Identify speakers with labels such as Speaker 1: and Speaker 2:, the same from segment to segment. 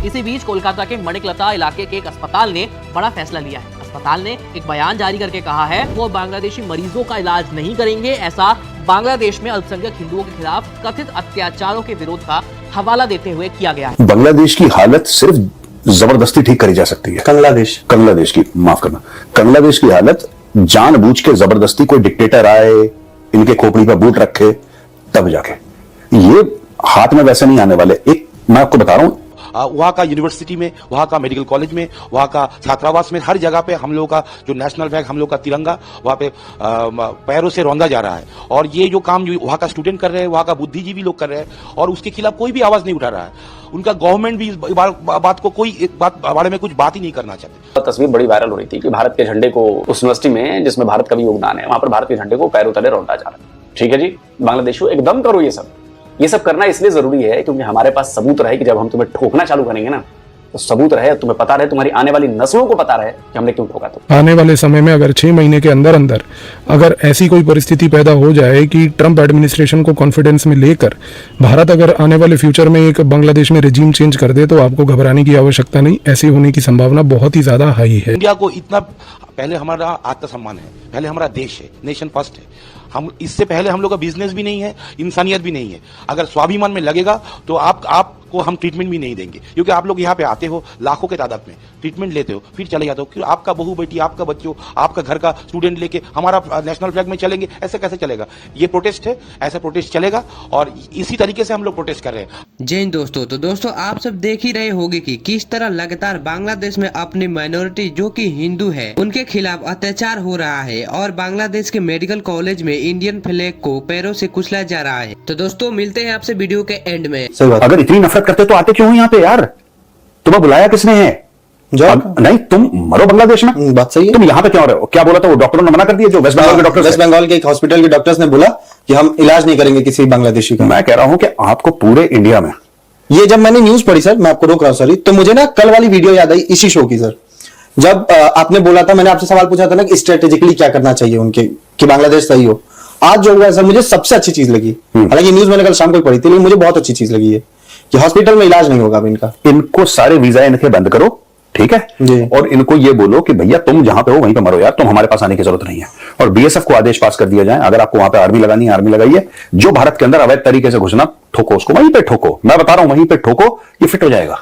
Speaker 1: इसी बीच कोलकाता के मणिकलता इलाके के एक अस्पताल ने बड़ा फैसला लिया है। अस्पताल ने एक बयान जारी करके कहा है वो बांग्लादेशी मरीजों का इलाज नहीं करेंगे। ऐसा बांग्लादेश में अल्पसंख्यक हिंदुओं के खिलाफ कथित अत्याचारों के विरोध का हवाला देते हुए किया गया है।
Speaker 2: बांग्लादेश की हालत सिर्फ जबरदस्ती ठीक करी जा सकती है। कंगलादेश की माफ करना, कंगलादेश की हालत जानबूझ के जबरदस्ती कोई डिक्टेटर आए, इनके खोपड़ी पर बूट रखे, तब जाके ये हाथ में वैसे नहीं आने वाले। एक मैं आपको बता रहा हूं,
Speaker 3: वहाँ का यूनिवर्सिटी में, वहाँ का मेडिकल कॉलेज में, वहाँ का छात्रावास में, हर जगह पे हम लोगों का जो नेशनल फ्लैग, हम लोग का तिरंगा वहाँ पे पैरों से रौंदा जा रहा है। और ये जो काम जो वहाँ का स्टूडेंट कर रहे हैं, वहाँ का बुद्धिजीवी लोग कर रहे हैं और उसके खिलाफ कोई भी आवाज नहीं उठा रहा है। उनका गवर्नमेंट भी इस बात को कोई एक बात बारे में कुछ बात ही नहीं करना चाहते।
Speaker 4: तस्वीर बड़ी वायरल हो रही थी कि भारत के झंडे को उस यूनिवर्सिटी में जिसमें भारत का भी योगदान है, वहां पर भारत के झंडे को पैरों तले रौंदा जा रहा है। ठीक है जी, बांग्लादेशों एकदम करो ये सब करना इसलिए जरूरी है क्योंकि हमारे पास सबूत रहे कि जब हम तुम्हें ठोकना चालू करेंगे ना, तो सबूत रहे, तुम्हें पता रहे, तुम्हारी आने वाली नस्लों को पता रहे कि हमने क्यों ठोका। तो
Speaker 5: आने वाले समय में अगर 6 महीने के अंदर अंदर अगर ऐसी कोई परिस्थिति पैदा हो जाए कि ट्रंप एडमिनिस्ट्रेशन को कॉन्फिडेंस में लेकर भारत अगर आने वाले फ्यूचर में एक बांग्लादेश में रेजिम चेंज कर दे, तो आपको घबराने की आवश्यकता नहीं। ऐसी होने की संभावना बहुत ही ज्यादा हाई है।
Speaker 3: इंडिया को इतना पहले हमारा आत्मसम्मान है, पहले हमारा देश है, नेशन फर्स्ट है। हम इससे पहले हम लोग का बिजनेस भी नहीं है, इंसानियत भी नहीं है। अगर स्वाभिमान में लगेगा तो आपको हम ट्रीटमेंट भी नहीं देंगे, क्योंकि आप लोग यहाँ पे आते हो लाखों के तादाद में, ट्रीटमेंट लेते हो, फिर चले जाते हो। फिर आपका बहू बेटी, आपका बच्चों, आपका घर का स्टूडेंट लेके हमारा नेशनल फ्लैग में चलेंगे, ऐसे कैसे चलेगा? ये प्रोटेस्ट है, ऐसा प्रोटेस्ट चलेगा और इसी तरीके से हम लोग प्रोटेस्ट कर रहे हैं।
Speaker 6: जय हिंद दोस्तों। तो दोस्तों आप सब देख ही रहे होंगे कि किस तरह लगातार बांग्लादेश में अपनी माइनॉरिटी जो कि हिंदू है उनके खिलाफ अत्याचार हो रहा है और बांग्लादेश के मेडिकल कॉलेज में इंडियन फ्लैग को पैरों से कुचला जा रहा है। तो दोस्तों मिलते हैं आपसे वीडियो के एंड में।
Speaker 2: अगर इतनी नफरत करते तो आते क्यों हो यहाँ पे यार? तुम्हें बुलाया किसने है? नहीं, तुम मरो बांग्लादेश में, बात सही है। तुम यहाँ पे क्यों रहे हो? क्या बोला था वो डॉक्टरों ने मना कर दिया? जो वेस्ट बंगाल के डॉक्टर,
Speaker 7: वेस्ट बंगाल के एक हॉस्पिटल के डॉक्टर्स ने बोला कि हम इलाज नहीं करेंगे किसी बांग्लादेशी का।
Speaker 2: मैं कह रहा हूं कि आपको पूरे इंडिया में,
Speaker 7: ये जब मैंने न्यूज पढ़ी सर, मैं आपको रोक रहा हूं सॉरी, तो मुझे ना कल वाली वीडियो याद आई इसी शो की सर, जब आपने बोला था, मैंने आपसे सवाल पूछा था ना कि स्ट्रेटेजिकली क्या करना चाहिए उनके कि बांग्लादेश सही हो। आज जो हुआ सर मुझे सबसे अच्छी चीज लगी, हालांकि न्यूज मैंने कल शाम को पढ़ी थी, लेकिन मुझे बहुत अच्छी चीज लगी है कि हॉस्पिटल में इलाज नहीं होगा अब इनका।
Speaker 2: इनको सारे वीजा इनके बंद करो, ठीक है, और इनको ये बोलो कि भैया तुम जहां पे हो वहीं पे मरो यार, तुम हमारे पास आने की जरूरत नहीं है। और बीएसएफ को आदेश पास कर दिया जाए, अगर आपको वहां पे आर्मी लगानी है आर्मी लगाइए, जो भारत के अंदर अवैध तरीके से घुसना, ठोको उसको, वहीं पे ठोको। मैं बता रहा हूं वहीं पे ठोको, ये फिट हो जाएगा।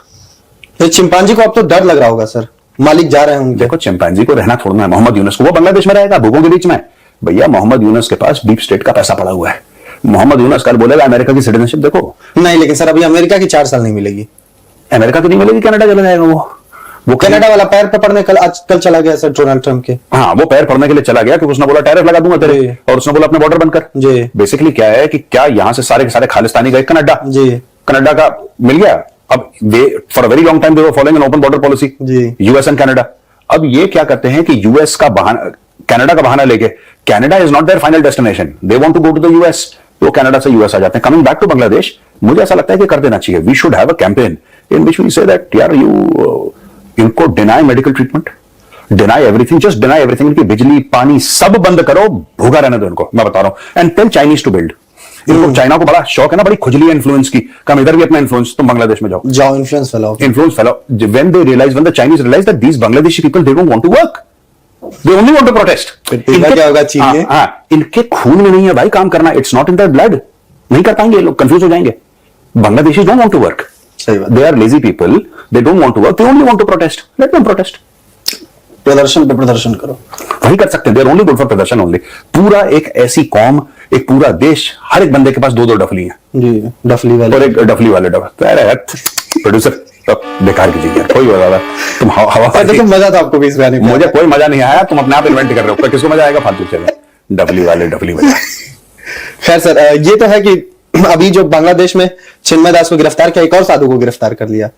Speaker 7: चिंपांजी को अब तो डर लग रहा होगा सर, मालिक जा रहे हैं उनके।
Speaker 2: देखो चिंपांजी को रहना छोड़ना है, मोहम्मद यूनुस को, वो बांग्लादेश में रहेगा भूखों के बीच में। भैया मोहम्मद यूनुस के पास डीप स्टेट का पैसा पड़ा हुआ है। मोहम्मद यूनुस कल बोलेगा अमेरिका की सिटीजनशिप देखो।
Speaker 7: नहीं लेकिन सर अभी अमेरिका की 4 साल नहीं मिलेगी।
Speaker 2: अमेरिका की नहीं मिलेगी, कनाडा चला जाएगा वो
Speaker 7: कनाडा वाला पैर पकड़ने कल चला गया सर डोनाल्ड ट्रंप के।
Speaker 2: हाँ, वो पैर पड़ने के लिए चला गया क्योंकि उसने बोला टैरिफ लगा दूंगा तेरे, और उसने बोला अपने बॉर्डर बंद कर।
Speaker 7: जी
Speaker 2: बेसिकली क्या है कि क्या यहां से सारे के सारे खालिस्तानी गए कनाडा? जी कनाडा का मिल गया। अब they for a very long time they were following an open border policy, US and Canada. अब ये क्या करते हैं कि यूएस का बहाना, कनाडा का बहाना लेके, Canada is not their final destination, they want to go to the US, तो कनाडा से यूएस आ जाते हैं। कमिंग बैक टू बांग्लादेश, मुझे ऐसा लगता है कि कर देना चाहिए। We should have a campaign in which we say that यार इनको deny medical treatment, deny everything, just deny everything. इनकी बिजली पानी सब बंद करो, भूखा रहने दो इनको, मैं बता रहा हूं। And tell Chinese to build. इनको चाइना को बड़ा शौक है ना, बड़ी खुजली है इन्फ्लुएंस की, कम इधर भी अपना इन्फ्लुएंस, तुम बांग्लादेश में जाओ
Speaker 7: influence फैलाओ।
Speaker 2: When they realize, when the Chinese realize that these Bangladeshi people, they don't want to work, they only want to protest.
Speaker 7: क्या होगा चीन में?
Speaker 2: इनके खून में नहीं है भाई काम करना, it's not in their blood, नहीं कर पाएंगे लोग, कंफ्यूज हो जाएंगे। Bangladeshis don't want to work, they are lazy people, they don't want to work, they only want to protest, let them protest.
Speaker 7: प्रदर्शन पे प्रदर्शन करो,
Speaker 2: वही कर सकते हैं, they are only good for प्रदर्शन only। पूरा एक ऐसी कौम, एक पूरा देश, हर एक बंदे के पास 2-2 डफली हैं
Speaker 7: जी, डफली वाले
Speaker 2: और एक डफली वाले प्रोड्यूसर बेकार की चीज, कोई वाला तुम हवा
Speaker 7: तो मजा था आपको भी इस गाने में?
Speaker 2: मुझे कोई मजा नहीं आया, तुम अपने आप इन्वेंट कर रहे हो, किसको मजा आएगा? फालतू चले डफली वाले
Speaker 7: खैर सर ये तो है कि अभी जो बांग्लादेश में चिन्मय दास को गिरफ्तार किया, एक और साधु को गिरफ्तार कर लिया,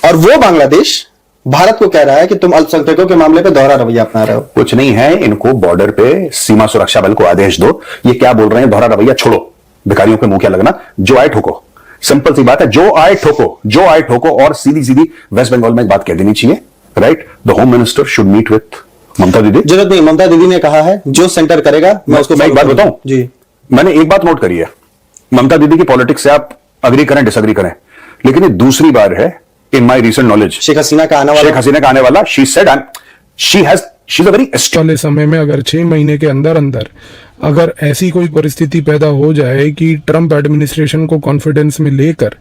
Speaker 7: और वो बांग्लादेश भारत को कह रहा है कि तुम अल्पसंख्यकों के मामले पे दोहरा रवैया अपना रहे हो।
Speaker 2: कुछ नहीं है, इनको बॉर्डर पे सीमा सुरक्षा बल को आदेश दो। ये क्या बोल रहे हैं? दोहरा रवैया छोड़ो, भिखारियों पे मुंह क्या लगना, जो आए ठोको। सिंपल सी बात है, जो आए ठोको। और सीधी सीधी वेस्ट बंगाल में एक बात कह देनी चाहिए, right? The home minister should meet with Mamata didi.
Speaker 7: जरूरत नहीं, ममता दीदी ने कहा है जो सेंटर करेगा मैं उसको।
Speaker 2: मैं एक बात बताऊं
Speaker 7: जी,
Speaker 2: मैंने एक बात नोट करी है, ममता दीदी की पॉलिटिक्स से आप अग्री करें डिसअग्री करें, लेकिन ये दूसरी बार है in my recent knowledge.
Speaker 7: Sheikh Hasina का आने वाला,
Speaker 2: शेख हसीना का आने वाला, she said, and she's a very astute.
Speaker 5: वाले समय में अगर 6 महीने के अंदर अंदर अगर ऐसी कोई परिस्थिति पैदा हो जाए कि ट्रंप एडमिनिस्ट्रेशन को कॉन्फिडेंस में लेकर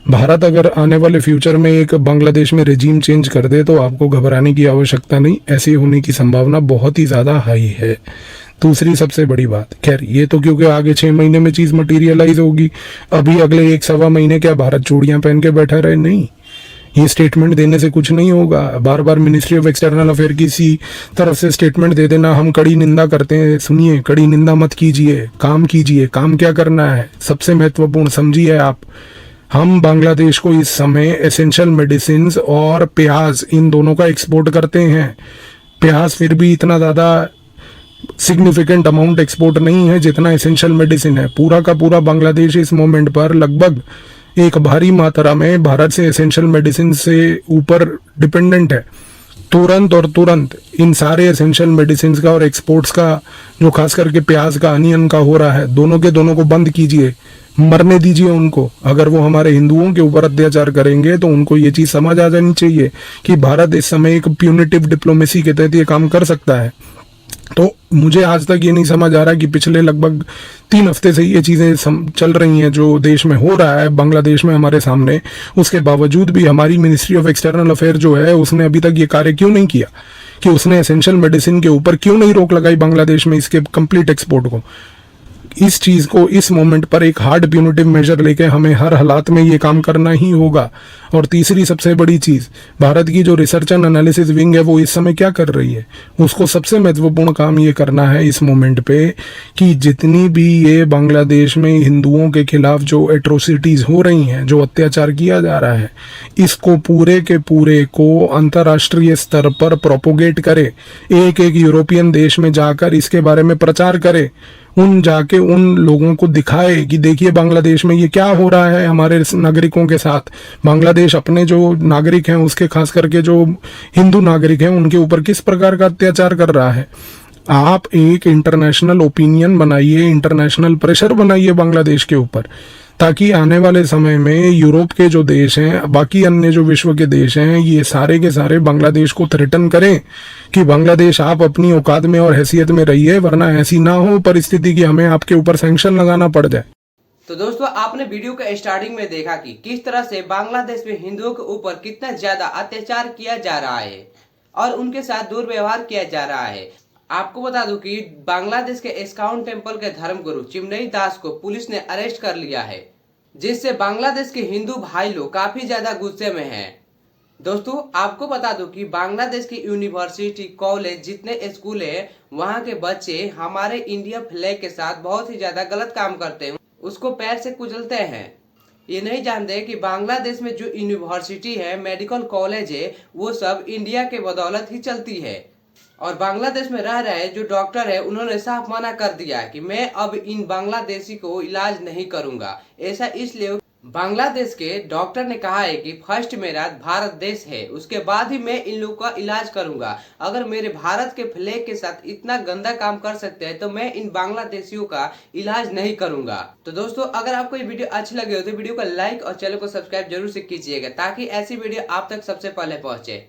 Speaker 5: भारत अगर आने वाले फ्यूचर में एक बांग्लादेश में रेजीम चेंज कर दे तो आपको घबराने की आवश्यकता नहीं, ऐसी होने की संभावना बहुत ही ज़्यादा हाई है। दूसरी सबसे बड़ी बात, खैर ये तो क्योंकि आगे 6 महीने में चीज़ मटीरियलाइज होगी, अभी अगले 1-1.25 महीने क्या भारत चूड़ियाँ पहन के बैठा रहे? नहीं, ये स्टेटमेंट देने से कुछ नहीं होगा। बार बार मिनिस्ट्री ऑफ एक्सटर्नल अफेयर किसी तरफ से स्टेटमेंट दे देना, हम कड़ी निंदा करते हैं। सुनिए, कड़ी निंदा मत कीजिए, काम कीजिए। काम क्या करना है सबसे महत्वपूर्ण समझिए आप। हम बांग्लादेश को इस समय एसेंशियल मेडिसिन और प्याज, इन दोनों का एक्सपोर्ट करते हैं। प्याज फिर भी इतना ज़्यादा सिग्निफिकेंट अमाउंट एक्सपोर्ट नहीं है जितना एसेंशियल मेडिसिन है। पूरा का पूरा बांग्लादेश इस मोमेंट पर लगभग एक भारी मात्रा में भारत से एसेंशियल मेडिसिन से ऊपर डिपेंडेंट है। तुरंत इन सारे एसेंशियल मेडिसिन का और एक्सपोर्ट्स का, जो खास करके प्याज का, अनियन का हो रहा है, दोनों के दोनों को बंद कीजिए, मरने दीजिए उनको। अगर वो हमारे हिंदुओं के ऊपर अत्याचार करेंगे तो उनको ये चीज़ समझ आ जानी चाहिए कि भारत इस समय एक प्यूनिटिव डिप्लोमेसी के तहत ये काम कर सकता है। तो मुझे आज तक ये नहीं समझ आ रहा कि पिछले लगभग 3 हफ्ते से ये चीज़ें चल रही हैं जो देश में हो रहा है, बांग्लादेश में हमारे सामने, उसके बावजूद भी हमारी मिनिस्ट्री ऑफ एक्सटर्नल अफेयर जो है उसने अभी तक ये कार्य क्यों नहीं किया कि उसने एसेंशियल मेडिसिन के ऊपर क्यों नहीं रोक लगाई बांग्लादेश में इसके कंप्लीट एक्सपोर्ट को। इस चीज़ को इस मोमेंट पर एक हार्ड प्यूनिटिव मेजर लेके हमें हर हालात में ये काम करना ही होगा। और तीसरी सबसे बड़ी चीज़, भारत की जो रिसर्च एंड एनालिसिस विंग है वो इस समय क्या कर रही है, उसको सबसे महत्वपूर्ण काम ये करना है इस मोमेंट पे कि जितनी भी ये बांग्लादेश में हिंदुओं के खिलाफ जो एट्रोसिटीज़ हो रही हैं, जो अत्याचार किया जा रहा है, इसको पूरे के पूरे को अंतर्राष्ट्रीय स्तर पर प्रोपोगेट करे। एक यूरोपियन देश में जाकर इसके बारे में प्रचार करे, जाके उन लोगों को दिखाए कि देखिए बांग्लादेश में ये क्या हो रहा है हमारे नागरिकों के साथ। बांग्लादेश अपने जो नागरिक हैं, उसके खास करके जो हिंदू नागरिक हैं, उनके ऊपर किस प्रकार का अत्याचार कर रहा है। आप एक इंटरनेशनल ओपिनियन बनाइए, इंटरनेशनल प्रेशर बनाइए बांग्लादेश के ऊपर, ताकि आने वाले समय में यूरोप के जो देश हैं, बाकी अन्य जो विश्व के देश हैं, ये सारे के सारे बांग्लादेश को थ्रेटन करें कि बांग्लादेश आप अपनी औकात में और हैसियत में रहिए, वरना ऐसी ना हो परिस्थिति कि हमें आपके ऊपर सैंक्शन लगाना पड़ जाए।
Speaker 6: तो दोस्तों, आपने वीडियो के स्टार्टिंग में देखा कि किस तरह से बांग्लादेश में हिंदुओं के ऊपर कितना ज्यादा अत्याचार किया जा रहा है और उनके साथ दुर्व्यवहार किया जा रहा है। आपको बता दूं कि बांग्लादेश के इस्कॉन टेम्पल के धर्मगुरु चिन्मयी दास को पुलिस ने अरेस्ट कर लिया है, जिससे बांग्लादेश के हिंदू भाई लोग काफी ज्यादा गुस्से में हैं। दोस्तों, आपको बता दूं कि बांग्लादेश की यूनिवर्सिटी, कॉलेज, जितने स्कूल है, वहां के बच्चे हमारे इंडिया फ्लैग के साथ बहुत ही ज्यादा गलत काम करते हैं, उसको पैर से कुचलते हैं। ये नहीं जानते कि बांग्लादेश में जो यूनिवर्सिटी है, मेडिकल कॉलेज है, वो सब इंडिया के बदौलत ही चलती है। और बांग्लादेश में रह रहे जो डॉक्टर है, उन्होंने साफ मना कर दिया है कि मैं अब इन बांग्लादेशी को इलाज नहीं करूंगा। ऐसा इसलिए बांग्लादेश के डॉक्टर ने कहा है कि फर्स्ट मेरा भारत देश है, उसके बाद ही मैं इन लोगों का इलाज करूंगा। अगर मेरे भारत के फ्लैग के साथ इतना गंदा काम कर सकते हैं तो मैं इन बांग्लादेशियों का इलाज नहीं करूंगा। तो दोस्तों, अगर आपको ये वीडियो अच्छी लगी हो तो वीडियो को लाइक और चैनल को सब्सक्राइब जरूर से कीजिएगा, ताकि ऐसी वीडियो आप तक सबसे पहले पहुंचे।